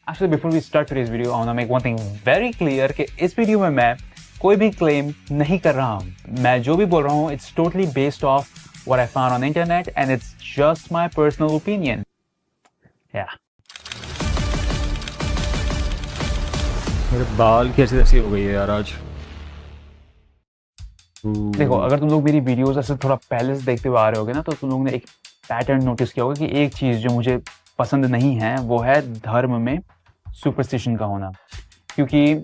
Actually, before we start today's video, I want to make one thing very clear कि इस video में मैं कोई भी क्लेम नहीं कर रहा हूँ। मैं जो भी बोल रहा हूँ it's totally based off what I found on the internet and it's just my personal opinion. Yeah. मेरे बाल कैसे ऐसी हो गई है यार आज। देखो, अगर तुम लोग मेरी वीडियोस ऐसे थोड़ा पहले से देखते हुए आ रहे होगे ना, तो तुम लोगों ने एक पैटर्न नोटिस किया होगा कि एक चीज़ जो मुझे पसंद नहीं है वो है धर्म में सुपरस्टिशन का होना। क्योंकि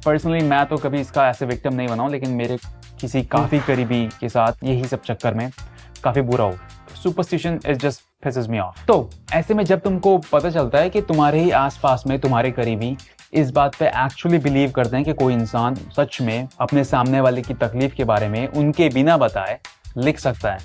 पर्सनली मैं तो कभी इसका ऐसे विक्टिम नहीं बना हूं, लेकिन मेरे किसी काफ़ी करीबी के साथ यही सब चक्कर में काफ़ी बुरा हो। Superstition is just pisses me off. तो ऐसे में जब तुमको पता चलता है कि तुम्हारे ही आसपास में तुम्हारे करीबी इस बात पे एक्चुअली बिलीव करते हैं कि कोई इंसान सच में अपने सामने वाले की तकलीफ के बारे में उनके बिना बताए लिख सकता है,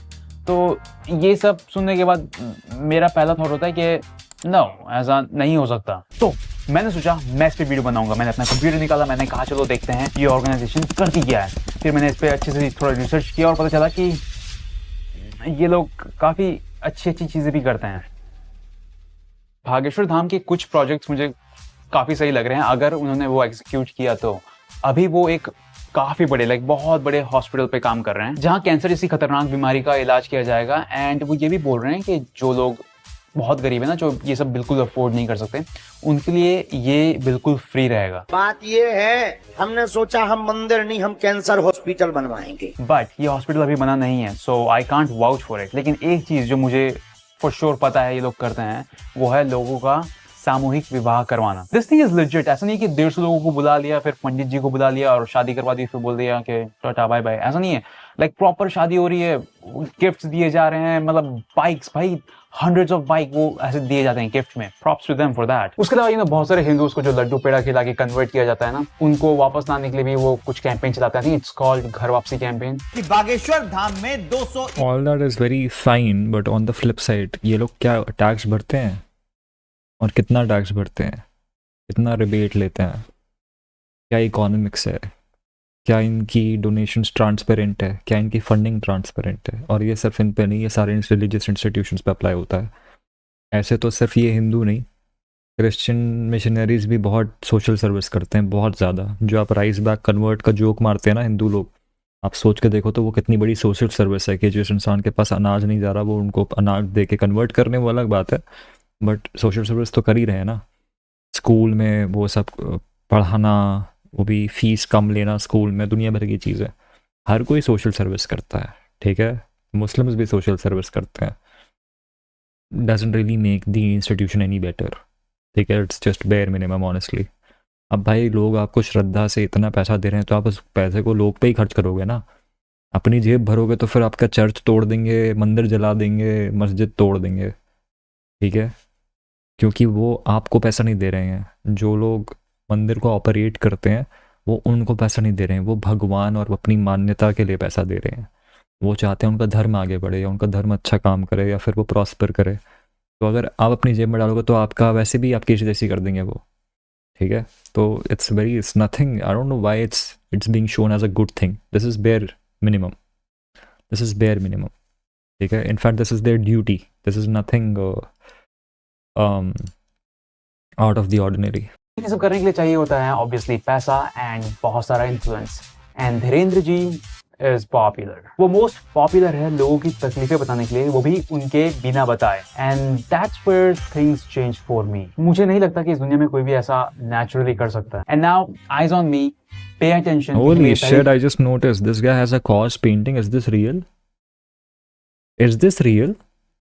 तो ये सब सुनने के बाद मेरा पहला थॉट होता है कि नो, ऐसा नहीं हो सकता। तो मैंने सोचा मैं इस पे वीडियो बनाऊंगा। मैंने अपना कंप्यूटर निकाला, मैंने कहा चलो देखते हैं ये ऑर्गेनाइजेशन करती क्या है। फिर मैंने इस पे अच्छे से थोड़ा रिसर्च किया और पता चला कि ये लोग काफ़ी अच्छी अच्छी चीज़ें भी करते हैं। भागेश्वर धाम के कुछ प्रोजेक्ट्स मुझे काफ़ी सही लग रहे हैं। अगर उन्होंने वो एग्जीक्यूट किया तो अभी वो एक काफ़ी बड़े बहुत बड़े हॉस्पिटल पे काम कर रहे हैं जहाँ कैंसर जैसी खतरनाक बीमारी का इलाज किया जाएगा। एंड वो ये भी बोल रहे हैं कि जो लोग बहुत गरीब है ना, जो ये सब बिल्कुल अफोर्ड नहीं कर सकते, उनके लिए ये बिल्कुल फ्री रहेगा। बात ये है, हमने सोचा हम मंदिर नहीं, हम कैंसर हॉस्पिटल बनवाएंगे, बट ये हॉस्पिटल अभी बना नहीं है, so I can't vouch for it. लेकिन एक चीज़ जो मुझे फॉर श्योर पता है ये लोग करते हैं, वो है लोगों का सामूहिक विवाह करवाना। This thing is legit. ऐसा नहीं कि 150 लोगों को बुला लिया, फिर पंडित जी को बुला लिया और शादी करवा दी, फिर बोल दिया कि टाटा बाय बाय। ऐसा नहीं है। लाइक प्रॉपर शादी हो रही है, गिफ्ट्स दिए जा रहे हैं, मतलब बाइक्स, भाई हंड्रेड्स ऑफ बाइक वो ऐसे दिए जाते हैं गिफ्ट में। Props to them for that. उसके अलावा बहुत सारे हिंदूज को जो लड्डू पेड़ा खिला के कन्वर्ट किया जाता है ना, उनको वापस लाने के लिए भी वो कुछ कैंपेन चलाते हैं। इट्स कॉल्ड घर वापसी कैंपेन। कि बागेश्वर धाम में 200 all that is very fine, but on the flip side ये लोग क्या टैक्स भरते हैं और कितना टैक्स भरते हैं, कितना रिबेट लेते हैं, क्या इकोनॉमिक्स है, क्या इनकी डोनेशंस ट्रांसपेरेंट है, क्या इनकी फंडिंग ट्रांसपेरेंट है। और ये सिर्फ इन पे नहीं, ये सारे रिलीजियस इंस्टीट्यूशंस पे अप्लाई होता है। ऐसे तो सिर्फ ये हिंदू नहीं, क्रिश्चियन मिशनरीज भी बहुत सोशल सर्विस करते हैं, बहुत ज़्यादा। जो आप राइस बैग कन्वर्ट का जोक मारते हैं ना हिंदू लोग, आप सोच के देखो तो वो कितनी बड़ी सोशल सर्विस है कि जिस इंसान के पास अनाज नहीं जा रहा वो उनको अनाज दे के कन्वर्ट करने, वो अलग बात है, बट सोशल सर्विस तो कर ही रहे हैं ना। स्कूल में वो सब पढ़ाना, वो भी फीस कम लेना स्कूल में, दुनिया भर की चीज़ है। हर कोई सोशल सर्विस करता है, ठीक है। मुस्लिम्स भी सोशल सर्विस करते हैं। Doesn't really make the institution any better, ठीक है। It's just bare minimum honestly. अब भाई लोग आपको श्रद्धा से इतना पैसा दे रहे हैं तो आप उस पैसे को लोग पे ही खर्च करोगे ना। अपनी जेब भरोगे तो फिर आपका चर्च तोड़ देंगे, मंदिर जला देंगे, मस्जिद तोड़ देंगे, ठीक है। क्योंकि वो आपको पैसा नहीं दे रहे हैं। जो लोग मंदिर को ऑपरेट करते हैं वो उनको पैसा नहीं दे रहे हैं, वो भगवान और अपनी मान्यता के लिए पैसा दे रहे हैं। वो चाहते हैं उनका धर्म आगे बढ़े या उनका धर्म अच्छा काम करे या फिर वो प्रॉस्पर करे। तो अगर आप अपनी जेब में डालोगे तो आपका वैसे भी आपकी जैसी कर देंगे वो, ठीक है। तो it's nothing, I don't know why it's being shown as a good thing. This is bare minimum, ठीक है। In fact this is their duty, this is nothing out of the ordinary. ये सब करने के लिए चाहिए होता है ऑब्वियसली पैसा एंड बहुत सारा influence. And Dhirendra ji is popular. वो मोस्ट पॉपुलर है लोगों की तकलीफें बताने के लिए, वो भी उनके बिना बताए। And that's where things change for me. मुझे नहीं लगता कि इस दुनिया में कोई भी ऐसा नेचुरली कर सकता है। And now eyes on me, pay attention. Holy shit, I just noticed this guy has a cause painting. Is this real? Is this real?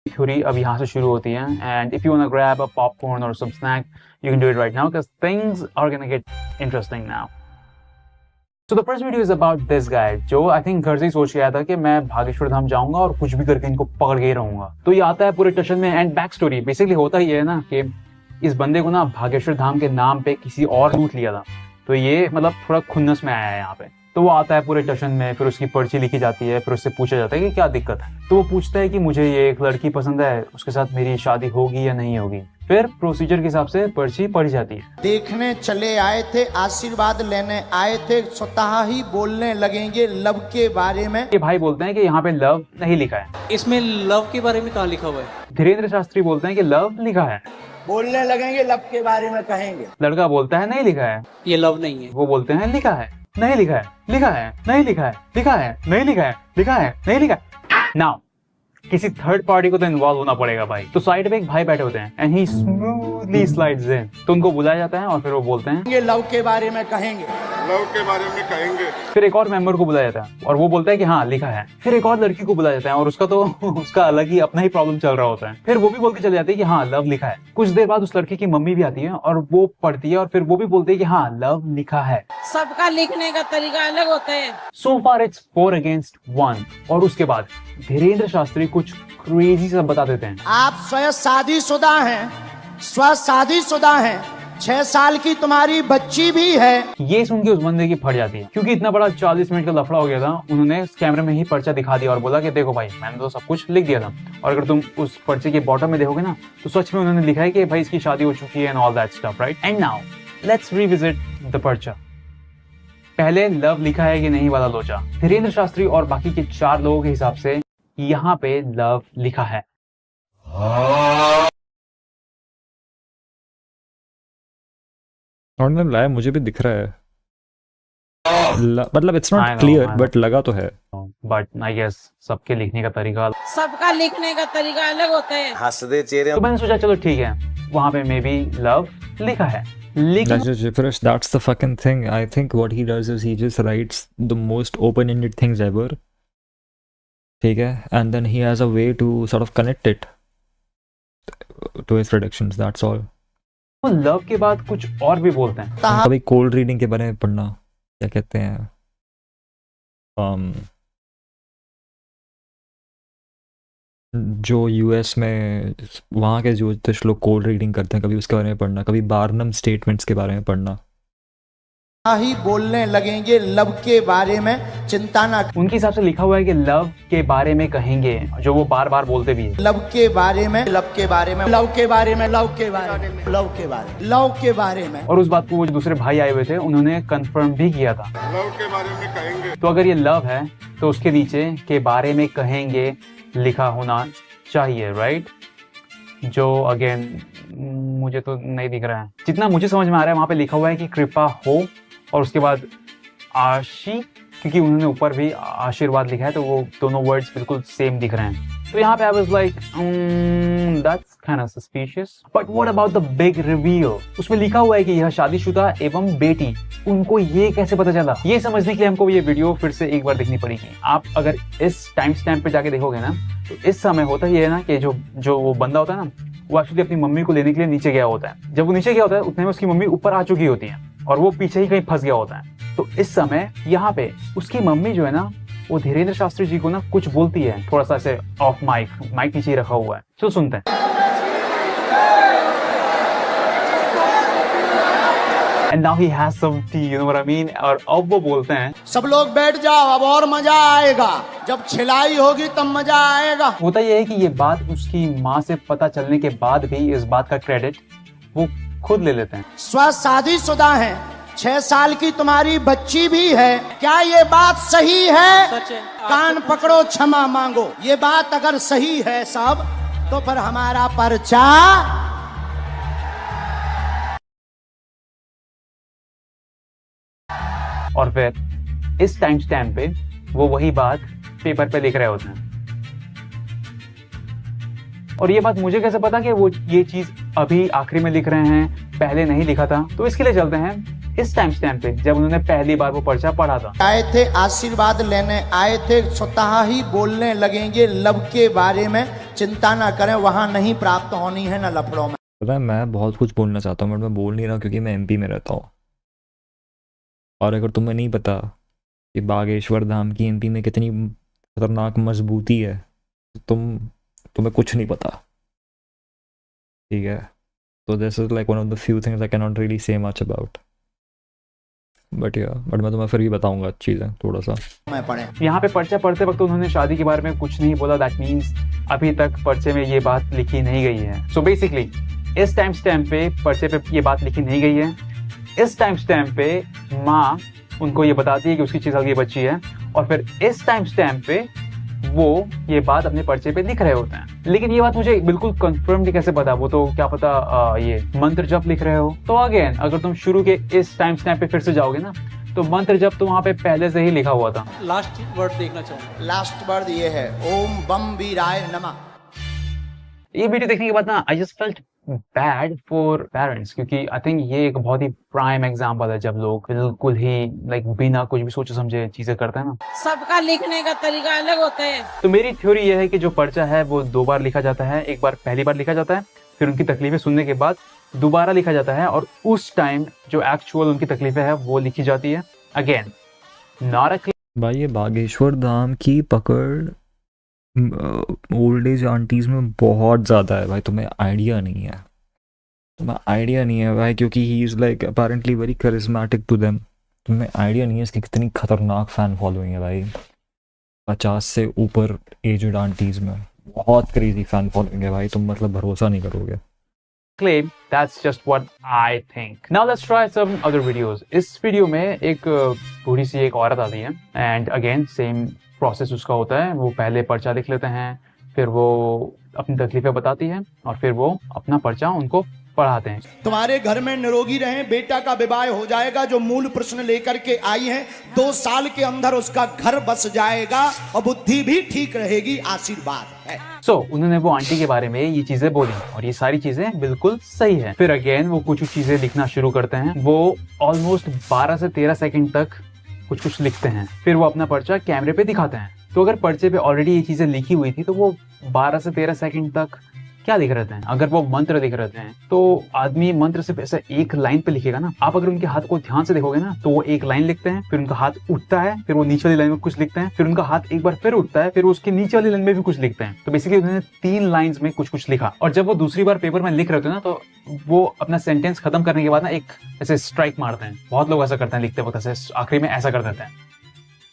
Theory अब यहाँ से शुरू होती है। And if you want to grab a popcorn और some snack, you can do it right now because things are gonna get interesting now. So the first video is about this guy, जो I think घर से ही सोच के आया था कि मैं भागेश्वर धाम जाऊंगा और कुछ भी करके इनको पकड़ के ही रहूंगा। तो ये आता है पूरे टशन में। एंड बैक स्टोरी बेसिकली होता ही है ना कि इस बंदे को ना भागेश्वर धाम के नाम पे किसी और लूट लिया था, तो ये मतलब थोड़ा खुन्नस में आया है यहाँ पे। तो वो आता है पूरे टशन में, फिर उसकी पर्ची लिखी जाती है, फिर उससे पूछा जाता है कि क्या दिक्कत है। तो वो पूछता है कि मुझे ये एक लड़की पसंद है, उसके साथ मेरी शादी होगी या नहीं होगी। फिर प्रोसीजर के हिसाब से पर्ची पढ़ी जाती है। देखने चले आए थे, आशीर्वाद लेने आए थे, स्वतः ही बोलने लगेंगे लव के बारे में। ये भाई बोलते हैं कि यहाँ पे लव नहीं लिखा है। इसमें लव के बारे में कहाँ लिखा हुआ है? धीरेन्द्र शास्त्री बोलते हैं कि लव लिखा है। बोलने लगेंगे लब के बारे में कहेंगे। लड़का बोलता है नहीं लिखा है, ये लव नहीं है। वो बोलते हैं लिखा है, नहीं लिखा है, लिखा है, नहीं लिखा है, लिखा है, नहीं लिखा है, लिखा है, नहीं लिखा है। नाउ किसी थर्ड पार्टी को तो इन्वॉल्व होना पड़ेगा भाई। तो साइड पे एक भाई बैठे होते हैं एंड ही स्मूथली स्लाइड्स इन। तो उनको बुलाया जाता है और फिर वो बोलते हैं ये लव के बारे में कहेंगे। लव के बारे में कहेंगे। फिर एक और मेंबर को बुलाया जाता है और वो बोलता है कि हाँ लिखा है। फिर एक और लड़की को बुलाया जाता है और उसका तो उसका अलग ही अपना ही प्रॉब्लम चल रहा होता है। फिर वो भी बोल के चले जाती है कि हाँ लव लिखा है। कुछ देर बाद उस लड़की की मम्मी भी आती है और वो पढ़ती है और फिर वो भी बोलती है कि हाँ लव लिखा है। सबका लिखने का तरीका अलग होता है। So far it's 4 against 1। और उसके बाद धीरेन्द्र शास्त्री कुछ क्रेजी सा बता देते हैं। आप स्वयं शादीशुदा हैं, 6 साल की तुम्हारी बच्ची भी है। ये सुन के उस बंदे की फट जाती है क्योंकि इतना बड़ा 40 मिनट का लफड़ा हो गया था। उन्होंने कैमरे में ही पर्चा दिखा दिया और बोला कि देखो भाई मैंने तो सब कुछ लिख दिया था। और अगर तुम उस पर्चे के बॉटम में देखोगे ना तो सच में उन्होंने लिखा है कि भाई इसकी शादी हो चुकी है and all that stuff, right? And now let's revisit the पर्चा। पहले लव लिखा है कि नहीं वाला लोचा। धीरेन्द्र शास्त्री और बाकी के 4 लोगों के हिसाब से यहाँ पे लव लिखा है। और मैं लाया, मुझे भी दिख रहा है। मतलब it's I not know, clear I know. But लगा तो है। बट आई गेस सबके लिखने का तरीका। सबका लिखने का तरीका अलग होता है। हंसदे चेहरे तो मैंने सोचा चलो ठीक है, वहां पे मे बी लव लिखा है लेकिन That's just gibberish. That's the fucking thing. I think what he does is he just writes the most open-ended things ever. ठीक है, and then he has a way to sort of connect it to his predictions. That's all. वो love के बाद कुछ और भी बोलते हैं। कभी कोल्ड रीडिंग के बारे में पढ़ना, क्या कहते हैं, जो यूएस में वहाँ के ज्योतिष लोग कोल्ड रीडिंग करते हैं, कभी उसके बारे में पढ़ना, कभी बार्नम स्टेटमेंट्स के बारे में पढ़ना। ही बोलने लगेंगे लब के बारे में चिंता ना। उनके हिसाब से लिखा हुआ है कि लव के बारे में कहेंगे, जो वो बार बार बोलते भी है। लब के बारे में, लब के बारे में, लव के बारे में, लव के बारे में, लव के बारे में, लव के बारे में। और उस बात को वो जो दूसरे भाई आए हुए थे उन्होंने कंफर्म भी किया था। लव के बारे में कहेंगे। तो अगर ये लव है तो उसके नीचे के बारे में कहेंगे लिखा होना चाहिए, राइट? जो अगेन मुझे तो नहीं दिख रहा है। जितना मुझे समझ में आ रहा है वहां पे लिखा हुआ है कि कृपा हो और उसके बाद आशी, क्योंकि उन्होंने ऊपर भी आशीर्वाद लिखा है तो वो दोनों वर्ड्स बिल्कुल सेम दिख रहे हैं। तो यहाँ पे I was like that's kind of suspicious. But what about the big reveal? उसमें लिखा हुआ है कि यह शादीशुदा एवं बेटी। उनको ये कैसे पता चला? ये समझने के लिए हमको ये वीडियो फिर से एक बार देखनी पड़ेगी। आप अगर इस टाइम स्टैम्प पे जाके देखोगे ना तो इस समय होता ये है ना कि जो वो बंदा होता है ना, वो एक्चुअली अपनी मम्मी को लेने के लिए नीचे गया होता है। जब वो नीचे गया होता है उतने में उसकी मम्मी ऊपर आ चुकी होती है और वो पीछे ही कहीं फंस गया होता है। तो इस समय यहाँ पे उसकी मम्मी जो है ना वो धीरेन्द्र शास्त्री जी को ना कुछ बोलती है, थोड़ा सा ऐसे ऑफ माइक नीचे ही रखा हुआ है। चलो सुनते हैं। And now he has some tea, you know what I mean? और अब वो बोलते हैं, सब लोग बैठ जाओ, अब और मजा आएगा। जब छिलाई होगी तब मजा आएगा। होता यह है कि ये बात उसकी माँ से पता चलने के बाद भी इस बात का क्रेडिट वो खुद ले लेते हैं। शादीशुदा हैं, 6 साल की तुम्हारी बच्ची भी है। क्या ये बात सही है? सच है। कान पकड़ो, क्षमा मांगो। ये बात अगर सही है सब तो फिर हमारा पर्चा और फिर इस टाइम स्टैम्प पे वो वही बात पेपर पे लिख रहे होते हैं। और ये बात मुझे कैसे पता कि वो ये चीज अभी आखिरी में लिख रहे हैं, पहले नहीं लिखा था? तो इसके लिए चलते हैं इस टाइम स्टैम्प पे जब उन्होंने पहली बार वो पर्चा पढ़ा था। आए थे, आशीर्वाद लेने आए थे, स्वतः ही बोलने लगेंगे लब के बारे में चिंता ना करें, वहां नहीं प्राप्त होनी है न लफड़ों में। पता है मैं बहुत कुछ बोलना चाहता हूँ बट मैं बोल नहीं रहा क्योंकि मैं एमपी में रहता हूँ। और अगर तुम्हें नहीं पता कि बागेश्वर धाम की एमपी में कितनी खतरनाक मजबूती है तो तुम्हें कुछ नहीं पता, ठीक है? तो this is like one of the few things I can not really say much about, but मैं तुम्हें फिर भी बताऊंगा चीज़ें थोड़ा सा। मैं पढ़े यहाँ पे पर्चा पढ़ते वक्त उन्होंने शादी के बारे में कुछ नहीं बोला। दैट मीन्स अभी तक पर्चे में ये बात लिखी नहीं गई है। सो बेसिकली इस टाइम स्टैम्प पे पर्चे पे ये बात लिखी नहीं गई है। इस टाइम स्टैम्प पे माँ उनको ये बताती है कि उसकी 6 साल की बच्ची है और फिर इस टाइम स्टैम्प पे वो ये बात अपने पर्चे पे लिख रहे होते हैं। लेकिन ये बात मुझे बिल्कुल कंफर्म कैसे पता, वो तो क्या पता ये मंत्र जप लिख रहे हो। तो अगेन अगर तुम शुरू के इस टाइम स्टैम्प पे फिर से जाओगे ना, तो मंत्र जप तो वहां पे पहले से ही लिखा हुआ था। लास्ट वर्ड देखना चाहूंगा। लास्ट वर्ड ये है, ओम बम वीराय नमः। ये वीडियो देखने के बाद ना I just felt bad for parents, क्योंकि आई थिंक ये एक बहुत ही प्राइम एग्जांपल है जब लोग बिल्कुल ही लाइक बिना कुछ भी सोचे समझे चीजें करते हैं ना। सबका लिखने का तरीका अलग होता है। तो मेरी थ्योरी ये है कि जो पर्चा है वो 2 बार लिखा जाता है। एक बार पहली बार लिखा जाता है, फिर उनकी तकलीफें सुनने के बाद दोबारा लिखा जाता है, और उस टाइम जो एक्चुअल उनकी तकलीफें है वो लिखी जाती है। अगेन नॉट अ भाई ये बागेश्वर धाम की पकड़ ओल्ड एज आंटीज में बहुत ज़्यादा है भाई, तुम्हें आइडिया नहीं है, भाई, क्योंकि he is like apparently very charismatic to them. तुम्हें आइडिया नहीं है इसकी कितनी खतरनाक फ़ैन फॉलोइंग है भाई। 50 से ऊपर एजड आंटीज में बहुत क्रेजी फ़ैन फॉलोइंग है भाई, तुम मतलब भरोसा नहीं करोगे। claim, that's just what I think. Now let's try some other videos. इस वीडियो में एक बूढ़ी सी एक औरत आती है, एंड अगेन सेम प्रोसेस उसका होता है। वो पहले पर्चा लिख लेते हैं, फिर वो अपनी तकलीफें बताती है, और फिर वो अपना पर्चा उनको पढ़ाते हैं। तुम्हारे घर में निरोगी रहें, बेटा का विवाह हो जाएगा, जो मूल प्रश्न लेकर के आई है 2 साल के अंदर उसका घर बस जाएगा और बुद्धि भी ठीक रहेगी, आशीर्वाद है। उन्होंने वो आंटी के बारे में ये चीजें बोली, और ये सारी चीजें बिल्कुल सही है। फिर अगेन वो कुछ चीजें लिखना शुरू करते हैं। वो ऑलमोस्ट 12 से 13 सेकंड तक कुछ लिखते हैं, फिर वो अपना पर्चा कैमरे पे दिखाते हैं। तो अगर पर्चे पे ऑलरेडी ये चीजें लिखी हुई थी, तो वो 12 से 13 सेकंड तक क्या लिख रहे थे? अगर वो मंत्र लिख रहे थे, तो आदमी मंत्र सिर्फ ऐसा एक लाइन पे लिखेगा ना। आप अगर उनके हाथ को ध्यान से देखोगे ना, तो वो एक लाइन लिखते हैं, फिर उनका हाथ उठता है, फिर वो नीचे वाली लाइन में कुछ लिखते हैं, फिर उनका हाथ एक बार फिर उठता है, फिर उसके नीचे वाली लाइन में भी कुछ लिखते हैं। तो बेसिकली उन्होंने 3 लाइंस में कुछ लिखा। और जब वो दूसरी बार पेपर में लिख रहे थे ना, तो वो अपना सेंटेंस खत्म करने के बाद ना एक ऐसे स्ट्राइक मारते हैं। बहुत लोग ऐसा करते हैं, लिखते वक्त ऐसे आखिरी में ऐसा कर देते हैं।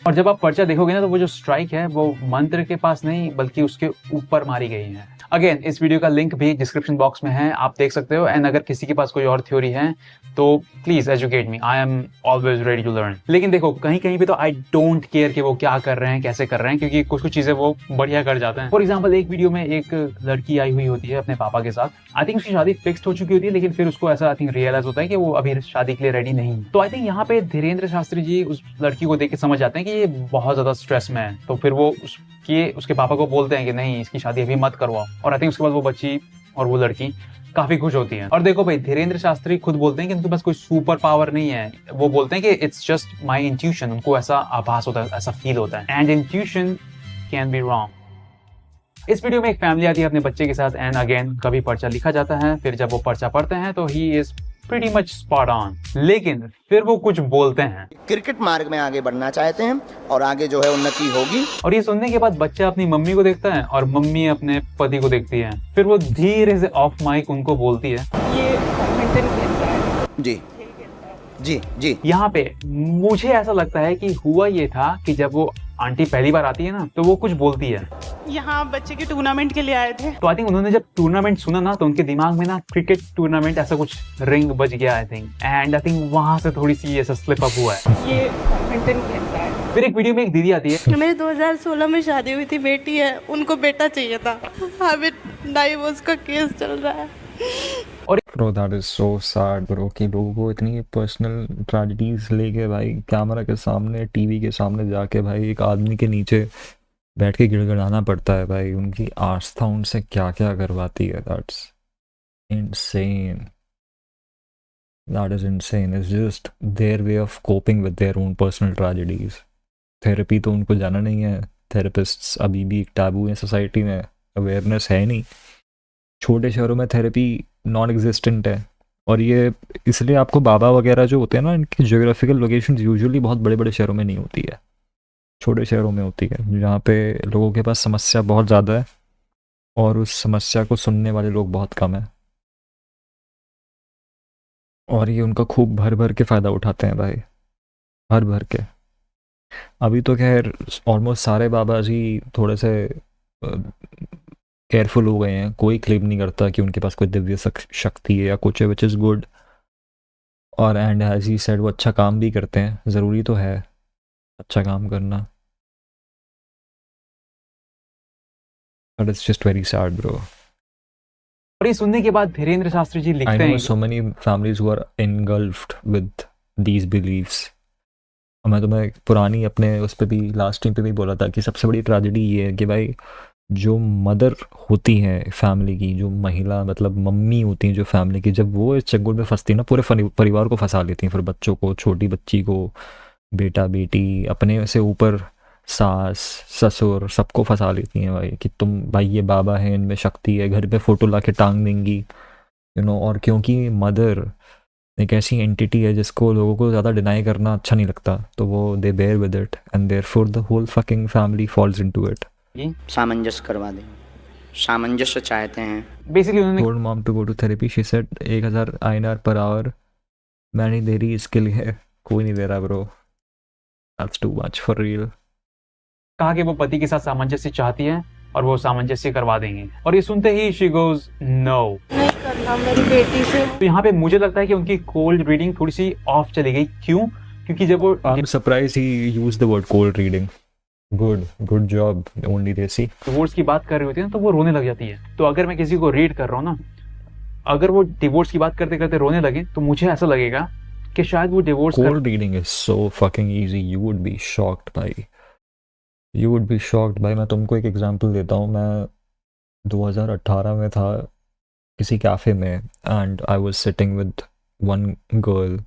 और जब आप पर्चा देखोगे ना, तो वो जो स्ट्राइक है वो मंत्र के पास नहीं बल्कि उसके ऊपर मारी गई है। अगेन इस वीडियो का लिंक भी डिस्क्रिप्शन बॉक्स में है, आप देख सकते हो। एंड अगर किसी के पास कोई और थ्योरी है तो please educate me, I am always ready to learn. लेकिन देखो कहीं कहीं पे तो आई डोंट केयर कि वो क्या कर रहे हैं, कैसे कर रहे हैं, क्योंकि कुछ चीजें वो बढ़िया कर जाते हैं। फॉर एग्जाम्पल एक वीडियो में एक लड़की आई हुई होती है अपने पापा के साथ। आई थिंक उसकी शादी फिक्स्ड हो चुकी होती है, लेकिन फिर उसको ऐसा आई थिंक रियलाइज होता है कि वो अभी शादी के लिए रेडी नहीं। तो आई थिंक यहाँ पे धीरेन्द्र शास्त्री जी उस लड़की को देख के समझ जाते हैं कि ये बहुत ज्यादा स्ट्रेस में है। तो फिर वो उसके पापा को बोलते हैं कि नहीं, इसकी शादी अभी मत करवाओ। और आई थिंक उसके बाद वो बच्ची और वो लड़की काफी खुश होती है। और देखो भाई, धीरेन्द्र शास्त्री खुद बोलते हैं कि उनके पास कोई सुपर पावर नहीं है। वो बोलते हैं कि इट्स जस्ट माय इंट्यूशन। उनको ऐसा आभास होता है, ऐसा फील होता है, and intuition can be wrong. इस वीडियो में एक फैमिली आती है अपने बच्चे के साथ, एंड अगेन कभी पर्चा लिखा जाता है, फिर जब वो पर्चा पढ़ते हैं तो he is pretty much spot on, लेकिन फिर वो कुछ बोलते हैं। क्रिकेट मार्ग में आगे बढ़ना चाहते हैं और आगे जो है उन्नति होगी। और ये सुनने के बाद बच्चा अपनी मम्मी को देखता है और मम्मी अपने पति को देखती है। फिर वो धीरे से ऑफ माइक उनको बोलती है, ये बैडमिंटन खेलता है। जी जी जी। यहाँ पे मुझे ऐसा लगता है कि हुआ ये था कि जब वो आंटी पहली बार आती है ना, तो वो कुछ बोलती है। यहाँ बच्चे के टूर्नामेंट के लिए आए थे। तो आई थिंक उन्होंने जब टूर्नामेंट सुना ना, तो उनके दिमाग में ना क्रिकेट टूर्नामेंट ऐसा कुछ रिंग बज गया I think, and I think वहां से थोड़ी सी ऐसा स्लिप अप हुआ है। ये बैडमिंटन खेलता है। फिर एक वीडियो में एक दीदी आती है। मेरे 2016 में शादी हुई थी, बेटी है, उनको बेटा चाहिए था। अभी डाइवोर्स का केस चल रहा है। Bro, that is so sad bro, कि लोगों को इतनी पर्सनल ट्रेजेडीज लेके भाई कैमरा के सामने, टीवी के सामने जाके भाई एक आदमी के नीचे बैठ के गिड़गिड़ाना पड़ता है भाई। उनकी आस्था उनसे क्या क्या करवाती है। That's insane. That is insane. It's just their way of coping with their own personal tragedies. Therapy तो उनको जाना नहीं है। थेरेपिस्ट्स अभी भी एक टैबू है सोसाइटी में, अवेयरनेस है नहीं। छोटे शहरों में थेरेपी नॉन एग्जिस्टेंट है, और ये इसलिए आपको बाबा वगैरह जो होते हैं ना, इनकी जियोग्राफिकल लोकेशन यूजुअली बहुत बड़े बड़े शहरों में नहीं होती है, छोटे शहरों में होती है, जहाँ पे लोगों के पास समस्या बहुत ज़्यादा है और उस समस्या को सुनने वाले लोग बहुत कम है, और ये उनका खूब भर भर के फ़ायदा उठाते हैं भाई, भर भर के। अभी तो खैर ऑलमोस्ट सारे बाबा जी थोड़े से केयरफुल हो गए हैं। कोई क्लेम नहीं करता कि उनके पास कोई दिव्य शक्ति है या कुछ है, विच इज़ गुड। और एंड एज ही सेड वो अच्छा काम भी करते हैं, ज़रूरी तो है अच्छा काम करना। But it's just very sad, bro. और ये सुनने के बाद धीरेन्द्र शास्त्री जी I लिखते know हैं so many families who are engulfed with these beliefs. और मैं तुम्हें पुरानी अपने उस पे भी लास्ट टाइम पे भी बोला था कि सबसे बड़ी ट्रेजेडी ये है कि भाई जो मदर होती है फैमिली की, जो महिला मतलब मम्मी होती हैं जो फैमिली की, जब वो इस चंगुल में फंसती है ना, पूरे परिवार को फंसा लेती हैं, फिर बच्चों को, छोटी बच्ची को, बेटा बेटी, अपने से ऊपर सास ससुर, सबको फंसा लेती हैं भाई कि तुम भाई ये बाबा है, इनमें शक्ति है, घर पे फोटो ला के टांग देंगी, यू नो। और क्योंकि मदर एक ऐसी एंटिटी है जिसको लोगों को ज़्यादा डिनाई करना अच्छा नहीं लगता, तो वो they bear with it and therefore the whole fucking family falls into it. सामंजस्य करवा दें, सामंजस्य चाहते हैं। बेसिकली उन्होंने told mom to go to therapy. She said 1000 INR per hour. मैं नहीं दे रही इसके लिए, कोई नहीं दे रहा bro. That's too much for real. कहा कि वो पति के साथ सामंजस्य चाहती है और वो सामंजस्य करवा देंगे, और ये सुनते ही शी गोज नो, नहीं करना मेरी बेटी से। तो यहाँ पे मुझे लगता है कि उनकी कोल्ड रीडिंग थोड़ी सी ऑफ चली गई। क्यों? क्योंकि जब वो I'm surprised he used the word cold reading. Good job, only Desi. Divorce की बात कर रही होती है ना, तो वो रोने लग जाती है। तो अगर मैं किसी को रीड कर रहा हूँ ना, अगर वो डिवोर्स की बात करते करते रोने लगे, तो मुझे ऐसा लगेगा कि शायद वो divorce Cold reading is so fucking easy. You would be shocked भाई. You would be shocked भाई. मैं तुमको एक एग्जांपल देता हूँ. मैं 2018 में था किसी कैफे में and I was sitting with one girl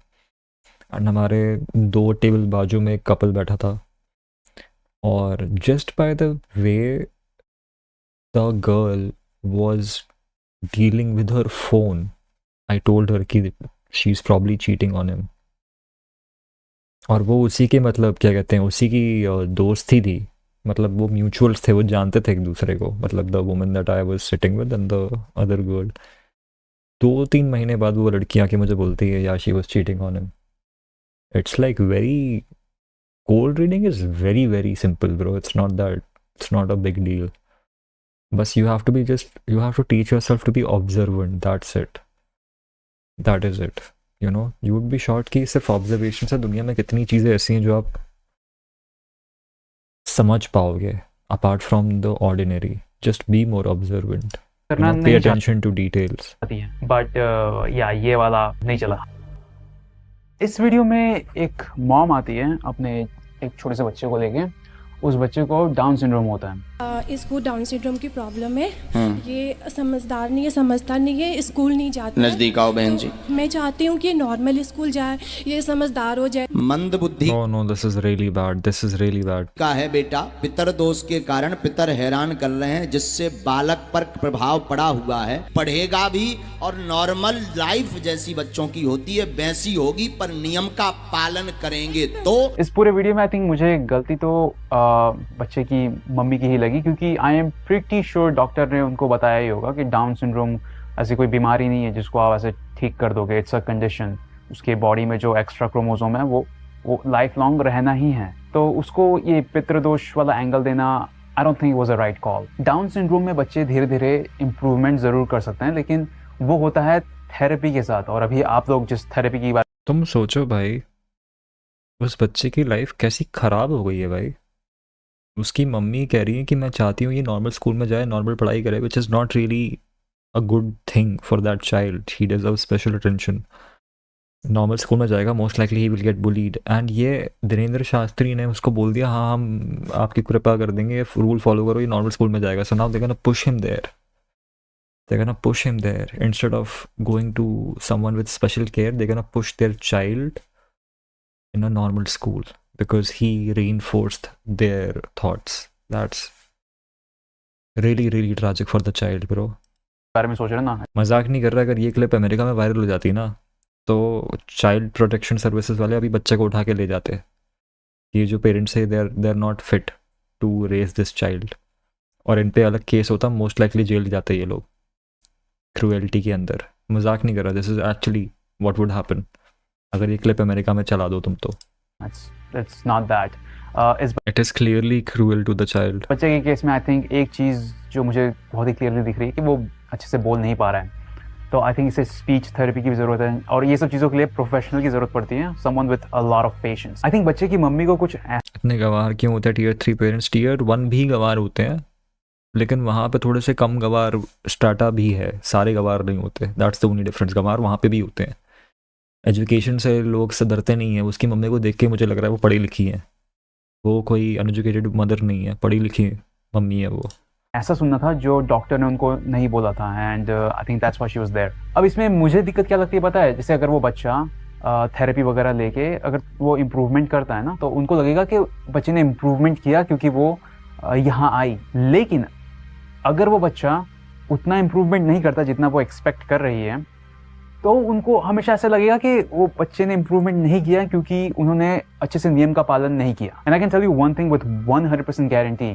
and हमारे 2 टेबल बाजू में एक कपल बैठा था, और just by the way the girl was dealing with her phone, I told her कि she is probably cheating on him. और वो उसी के मतलब क्या कहते हैं, उसी की दोस्त ही थी, मतलब वो म्यूचुअल्स थे, वो जानते थे एक दूसरे को, मतलब the woman that I was sitting with and the other girl. 2-3 महीने बाद वो लड़की आके मुझे बोलती है या she was cheating on him. It's like very cold reading is very very simple bro. It's not a big deal. Bas you have to teach yourself to be observant. That's it. That is it. You know, you would be shocked कि सिर्फ observation से दुनिया में कितनी चीज़ें ऐसी हैं जो आप समझ पाओगे apart from the ordinary. Just be more observant. You करना know, pay नहीं attention to details. चाहती है, बट या ये वाला नहीं चला। इस वीडियो में एक मॉम आती है अपने एक छोटे से बच्चे को लेके। उस बच्चे को डाउन सिंड्रोम होता है। इसको डाउन सिंड्रोम की प्रॉब्लम है। ये समझदार नहीं है, समझता नहीं है, स्कूल नहीं जाता। नजदीक आओ बहन जी। मैं चाहती हूँ कि ये नॉर्मल स्कूल जाए, ये समझदार हो जाए। मंद बुद्धि No, this is really bad. This is really bad. का है बेटा, पितर दोष के कारण पितर हैरान कर रहे हैं, जिससे बालक पर प्रभाव पड़ा हुआ है। पढ़ेगा भी और नॉर्मल लाइफ जैसी बच्चों की होती है वैसी होगी, पर नियम का पालन करेंगे तो। इस पूरे वीडियो में आई थिंक मुझे गलती तो बच्चे की मम्मी की ही लगी, क्योंकि I am pretty sure doctor ने उनको बताया ही होगा कि डाउन सिंड्रोम ऐसी कोई बीमारी नहीं है जिसको आप ऐसे ठीक कर दोगे। It's a condition. उसके बॉडी में जो एक्स्ट्रा क्रोमोसोम है वो लाइफ लॉन्ग रहना ही है। तो उसको ये पितृदोष वाला एंगल देना I don't think was a right call. Down syndrome में बच्चे धीरे धीरे इम्प्रूवमेंट ज़रूर कर सकते हैं, लेकिन वो होता है थेरेपी के साथ। और अभी आप लोग जिस थेरेपी की बात, तुम सोचो भाई, उस बच्चे की लाइफ कैसी खराब हो गई है भाई। उसकी मम्मी कह रही है कि मैं चाहती हूँ ये नॉर्मल स्कूल में जाए, नॉर्मल पढ़ाई करे, which is not really a good thing for that child. He deserve special attention. Normal school में जाएगा, most likely he will get bullied. And ये धीरेन्द्र शास्त्री ने उसको बोल दिया, हाँ हम आपकी कृपा कर देंगे, रूल फॉलो करो, ये नॉर्मल स्कूल में जाएगा। So now they gonna push him there, they're gonna push him there instead of going to someone with special care. They're gonna push their child in a normal school because he reinforced their thoughts. That's really really tragic for the child, bro. बारे में सोच रहे हैं ना, मजाक नहीं कर रहा। अगर ये क्लिप अमेरिका में वायरल हो जाती ना, तो चाइल्ड प्रोटेक्शन सर्विसेज वाले अभी बच्चे को उठा के ले जाते। ये जो पेरेंट्स है, they are not fit to raise this child, और इन पे अलग केस होता, मोस्ट लाइकली जेल जाते ये लोग क्रूएल्टी के अंदर। मजाक नहीं कर रहा, this is actually what would happen अगर ये क्लिप अमेरिका में चला दो तुम तो। It's not that. Is it is clearly cruel to the child. बच्चे के केस में आई थिंक एक चीज़ जो मुझे बहुत ही क्लियरली दिख रही है कि वो अच्छे से बोल नहीं पा रहा है। तो आई थिंक इसे स्पीच थेरेपी की भी ज़रूरत है, और ये सब चीज़ों के लिए प्रोफेशनल की ज़रूरत पड़ती है, someone with a lot of patience. I think बच्चे की मम्मी को कुछ इतने गंवार क्यों होते हैं टियर 3 पेरेंट्स? टियर 1 भी गंवार होते हैं, लेकिन वहाँ पे थोड़े से कम गवार स्टार्टा भी है, सारे गवार नहीं होते, दैट्स द ओनली डिफरेंस। गवार वहाँ पे भी होते हैं, एजुकेशन से लोग सदरते नहीं है। उसकी मम्मी को देख के मुझे लग रहा है वो पढ़ी लिखी है, वो कोई अनएजुकेटेड मदर नहीं है, पढ़ी लिखी मम्मी है वो। ऐसा सुनना था जो डॉक्टर ने उनको नहीं बोला था, and I think that's why she was there. अब इसमें मुझे दिक्कत क्या लगती है पता है, जैसे अगर वो बच्चा थेरेपी वगैरह लेके अगर वो इम्प्रूवमेंट करता है ना, तो उनको लगेगा कि बच्चे ने इम्प्रूवमेंट किया क्योंकि वो यहाँ आई। लेकिन अगर वो बच्चा उतना इम्प्रूवमेंट नहीं करता जितना वो एक्सपेक्ट कर रही है, तो उनको हमेशा ऐसा लगेगा कि वो बच्चे ने इम्प्रूवमेंट नहीं किया क्योंकि उन्होंने अच्छे से नियम का पालन नहीं किया। And I can tell you one thing with 100% guarantee,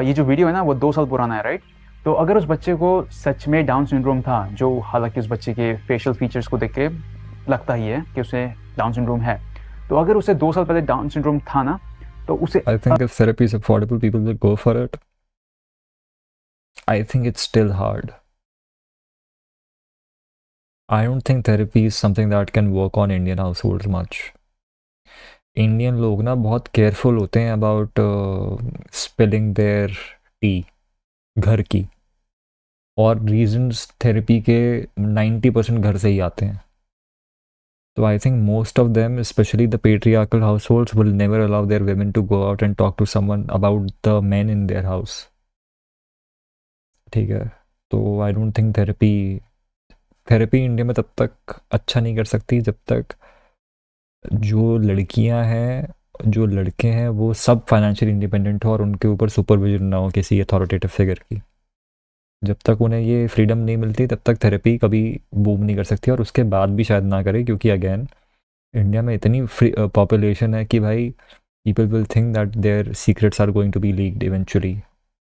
ये जो वीडियो है ना वो 2 साल पुराना है, राइट? तो अगर उस बच्चे को सच में डाउन सिंड्रोम था, जो हालांकि उस बच्चे के फेशियल फीचर्स को देख के लगता ही है कि उसे डाउन सिंड्रोम है, तो अगर उसे 2 साल पहले डाउन सिंड्रोम था ना, तो उसे I think if therapy is affordable, people will go for it. I think it's still hard. I don't think therapy is something that can work on Indian households much. Indian लोग ना बहुत careful होते हैं about spilling there T घर की, और reasons therapy के 90% घर से ही आते हैं। So I think most of them, especially the patriarchal households, will never allow their women to go out and talk to someone about the men in their house. ठीक है, तो I don't think therapy India में तब तक अच्छा नहीं कर सकती जब तक जो लड़कियां हैं जो लड़के हैं वो सब फाइनेंशियल इंडिपेंडेंट हो और उनके ऊपर सुपरविजन ना हो किसी अथॉरिटेटिव फिगर की। जब तक उन्हें ये फ्रीडम नहीं मिलती तब तक थेरेपी कभी बूम नहीं कर सकती, और उसके बाद भी शायद ना करे, क्योंकि अगेन इंडिया में इतनी पॉपुलेशन है कि भाई people will think that their secrets are going to be leaked eventually.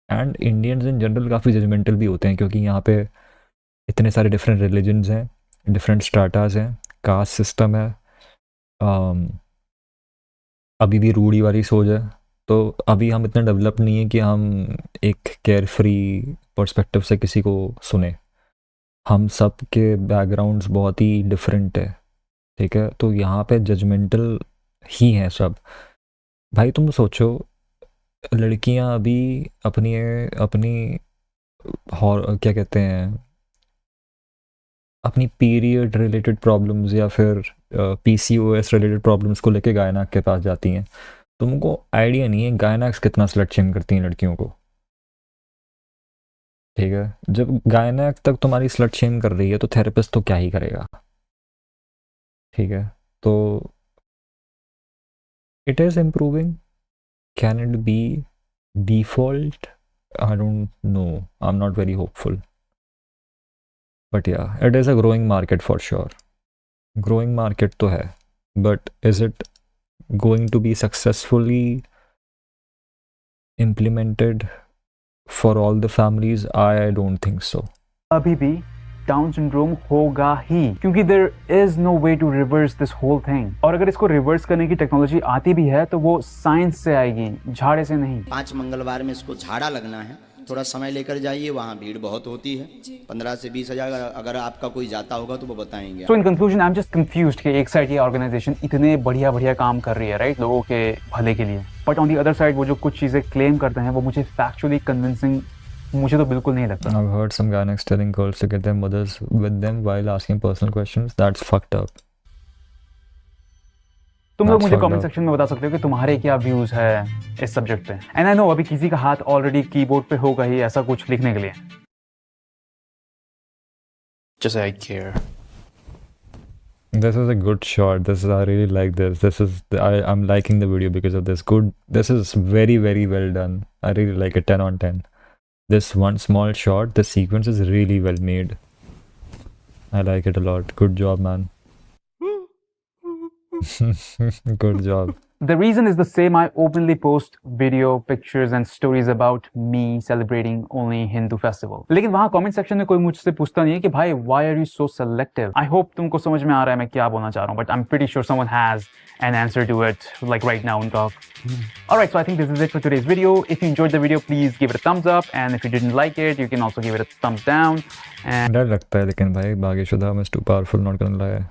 And Indians in general काफ़ी जजमेंटल भी होते हैं, क्योंकि यहाँ पे इतने सारे डिफरेंट रिलीजन्स हैं, डिफरेंट स्ट्राटाज हैं, कास्ट सिस्टम है, अभी भी रूढ़ी वाली सोच है। तो अभी हम इतना डेवलप नहीं है कि हम एक केयर फ्री पर्सपेक्टिव से किसी को सुने। हम सब के बैकग्राउंड्स बहुत ही डिफरेंट है, ठीक है? तो यहाँ पे जजमेंटल ही हैं सब। भाई तुम सोचो, लड़कियाँ अभी अपनी क्या कहते हैं, अपनी पीरियड रिलेटेड प्रॉब्लम्स या फिर PCOS रिलेटेड प्रॉब्लम्स को लेके गायनाक के पास जाती हैं। तुमको आइडिया नहीं है गायनाक्स कितना स्लट शेम करती हैं लड़कियों को, ठीक है? जब गायनाक तक तुम्हारी स्लट शेम कर रही है तो थेरेपिस्ट तो क्या ही करेगा, ठीक है? तो it is improving, can it be default? I don't know, I am not very hopeful, but yeah it is a growing market for sure. Growing market तो है, but is it going to be successfully implemented for all the families? I don't think so. अभी भी down syndrome होगा ही, क्योंकि there is no way to reverse this whole thing. और अगर इसको रिवर्स करने की टेक्नोलॉजी आती भी है तो वो साइंस से आएगी, झाड़े से नहीं। 5 मंगलवार में इसको झाड़ा लगना है, थोड़ा समय लेकर जाइए, वहाँ भीड़ बहुत होती है। 15 से 20 हज़ार अगर आपका कोई जाता होगा तो वो बताएंगे। So in conclusion I am just confused कि एक साइड ये ऑर्गेनाइजेशन इतने बढ़िया काम कर रही है, राइट, लोगों के भले के लिए, but on the other side वो जो कुछ चीज़ें क्लेम करते हैं वो मुझे फैक्चुअली कन्विंसिंग मुझे तो बिल्कुल नहीं लगता। I've heard some gynecologists telling girls to get their mothers with them while asking personal questions. That's fucked up. तुम लोग That's मुझे fucked कमेंट up. सेक्शन में बता सकते हो कि तुम्हारे क्या व्यूज है इस सब्जेक्ट पे। एंड आई नो अभी किसी का हाथ ऑलरेडी कीबोर्ड पे होगा ही ऐसा कुछ लिखने के लिए। Just I care. This is a good shot. I really like this. I'm liking the video because of this. This is very, very well done. I really like it. 10 on 10. This one small shot, the sequence is really well made. I like it a lot. Good job, man. Good job. The reason is the same. I openly post video, pictures and stories about me celebrating only Hindu festival. लेकिन वहाँ comment section में कोई मुझसे पूछता नहीं है कि भाई why are you so selective? I hope तुमको समझ में आ रहा है मैं क्या बोलना चाह रहा हूँ, but I'm pretty sure someone has an answer to it, like right now in talk. Alright, so I think this is it for today's video. If you enjoyed the video, please give it a thumbs up, and if you didn't like it, you can also give it a thumbs down. And डर लगता है लेकिन भाई बागेशुदा is too powerful, not gonna lie.